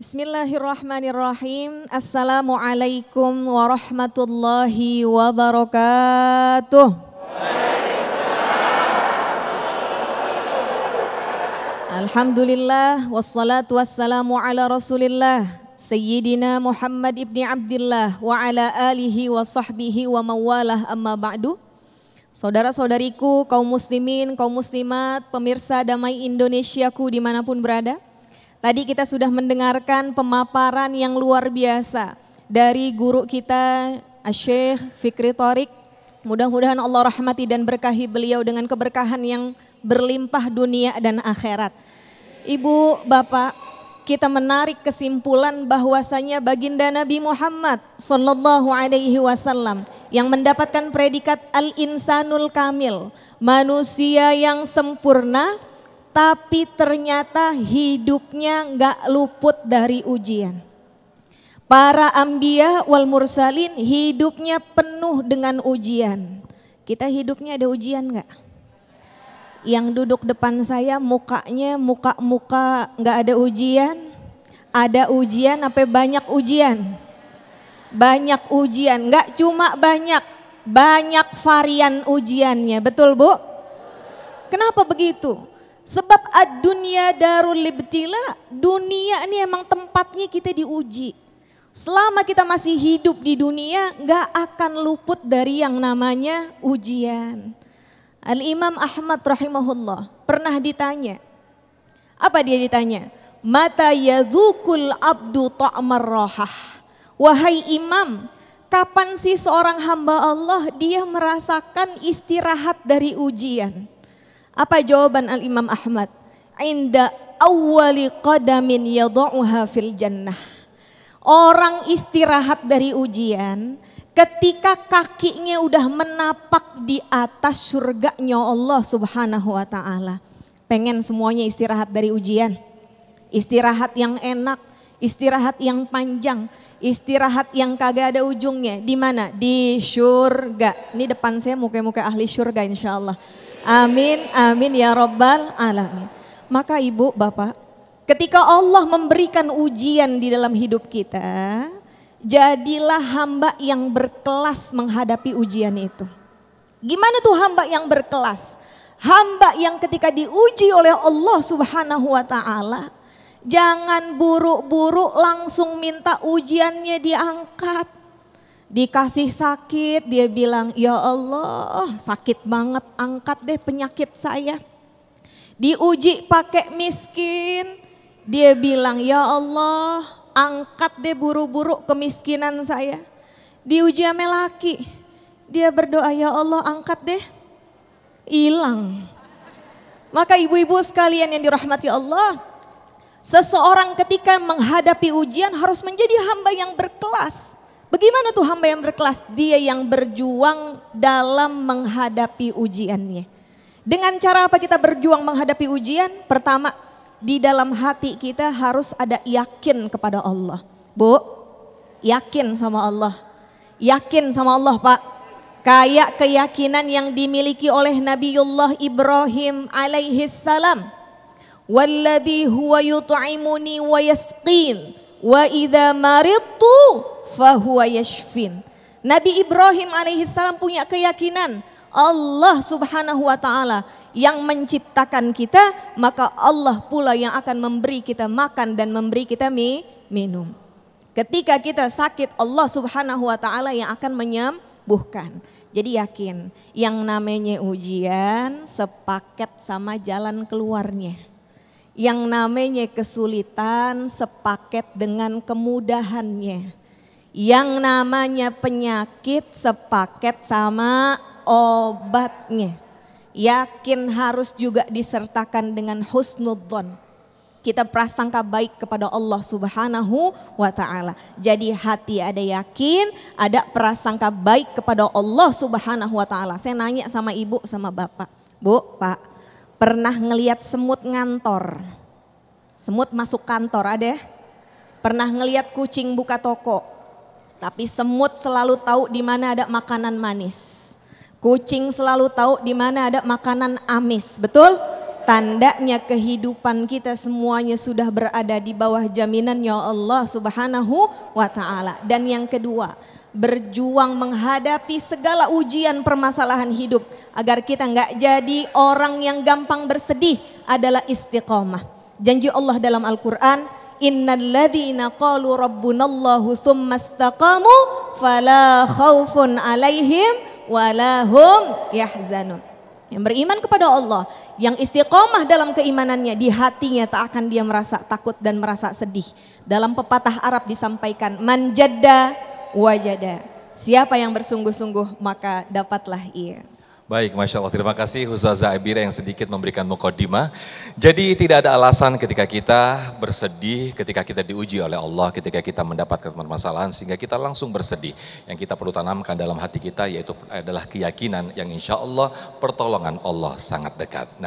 Bismillahirrahmanirrahim. Assalamualaikum warahmatullahi wabarakatuh. Alhamdulillah wassalatu wassalamu ala Rasulillah Sayyidina Muhammad ibni Abdillah wa ala alihi wa sahbihi wa mawalah, amma ba'du. Saudara-saudariku, kaum muslimin, kaum muslimat, pemirsa Damai Indonesiaku dimanapun berada. Tadi kita sudah mendengarkan pemaparan yang luar biasa dari guru kita Syekh Fikri Thorik. Mudah-mudahan Allah rahmati dan berkahi beliau dengan keberkahan yang berlimpah dunia dan akhirat. Ibu, bapak, kita menarik kesimpulan bahwasanya baginda Nabi Muhammad sallallahu alaihi wasallam yang mendapatkan predikat al-insanul kamil, manusia yang sempurna, tapi ternyata hidupnya nggak luput dari ujian. Para anbiya wal mursalin hidupnya penuh dengan ujian. Kita hidupnya ada ujian nggak? Yang duduk depan saya mukanya muka nggak ada ujian. Ada ujian apa banyak ujian? Banyak ujian, nggak cuma banyak varian ujiannya, betul Bu? Kenapa begitu? Sebab ad-dunya darul ibtila, dunia ini emang tempatnya kita diuji. Selama kita masih hidup di dunia gak akan luput dari yang namanya ujian. Al-Imam Ahmad rahimahullah pernah ditanya. Apa dia ditanya? Mata yazukul abdu ta'mar rohah. Wahai imam, kapan sih seorang hamba Allah dia merasakan istirahat dari ujian? Apa jawaban Al-Imam Ahmad? Inda awwali qadamin yada'uha fil jannah. Orang istirahat dari ujian ketika kakinya udah menapak di atas surganya Allah subhanahu wa ta'ala. Pengen semuanya istirahat dari ujian. Istirahat yang enak, istirahat yang panjang, istirahat yang kagak ada ujungnya. Di mana? Di surga. Ini depan saya muka-muka ahli surga insya Allah. Amin, amin ya rabbal alamin. Maka ibu, bapak, ketika Allah memberikan ujian di dalam hidup kita, jadilah hamba yang berkelas menghadapi ujian itu. Gimana tuh hamba yang berkelas? Hamba yang ketika diuji oleh Allah subhanahu wa ta'ala, jangan buru-buru langsung minta ujiannya diangkat. Dikasih sakit, dia bilang, ya Allah sakit banget, angkat deh penyakit saya. Diuji pakai miskin, dia bilang, ya Allah angkat deh buru-buru kemiskinan saya. Diuji sama laki, dia berdoa, ya Allah angkat deh, hilang. Maka ibu-ibu sekalian yang dirahmati Allah, seseorang ketika menghadapi ujian harus menjadi hamba yang berkelas. Bagaimana tuh hamba yang berkelas? Dia yang berjuang dalam menghadapi ujiannya. Dengan cara apa kita berjuang menghadapi ujian? Pertama, di dalam hati kita harus ada yakin kepada Allah. Bu, yakin sama Allah. Yakin sama Allah Pak. Kayak keyakinan yang dimiliki oleh Nabiullah Ibrahim alaihi salam. Walladhi huwa yut'imuni wa yasqin wa idza maridtu fahuwa yashfin. Nabi Ibrahim alaihissalam punya keyakinan Allah subhanahu wa ta'ala yang menciptakan kita, maka Allah pula yang akan memberi kita makan dan memberi kita minum. Ketika kita sakit, Allah subhanahu wa ta'ala yang akan menyembuhkan. Jadi yakin, yang namanya ujian sepaket sama jalan keluarnya. Yang namanya kesulitan sepaket dengan kemudahannya. Yang namanya penyakit sepaket sama obatnya. Yakin harus juga disertakan dengan husnudzon. Kita prasangka baik kepada Allah subhanahu wa ta'ala. Jadi hati ada yakin, ada prasangka baik kepada Allah subhanahu wa ta'ala. Saya nanya sama ibu sama bapak. Bu, pak, pernah ngelihat semut ngantor? Semut masuk kantor ada? Pernah ngelihat kucing buka toko? Tapi semut selalu tahu di mana ada makanan manis. Kucing selalu tahu di mana ada makanan amis, betul? tandanya kehidupan kita semuanya sudah berada di bawah jaminannya Allah Subhanahu wa Ta'ala. Dan yang kedua, berjuang menghadapi segala ujian permasalahan hidup agar kita nggak jadi orang yang gampang bersedih adalah istiqomah. Janji Allah dalam Al-Quran, innal ladzina qalu rabbunallahu tsumma istaqamu fala khaufun alaihim walahum yahzanun. Yang beriman kepada Allah, yang istiqomah dalam keimanannya, di hatinya tak akan dia merasa takut dan merasa sedih. Dalam pepatah Arab disampaikan, man jadda wajada. Siapa yang bersungguh-sungguh maka dapatlah ia. Baik, Masya Allah. Terima kasih Ustazah Abira yang sedikit memberikan mukaddimah. Jadi tidak ada alasan ketika kita bersedih, ketika kita diuji oleh Allah, ketika kita mendapatkan permasalahan sehingga kita langsung bersedih. Yang kita perlu tanamkan dalam hati kita yaitu adalah keyakinan yang insya Allah pertolongan Allah sangat dekat.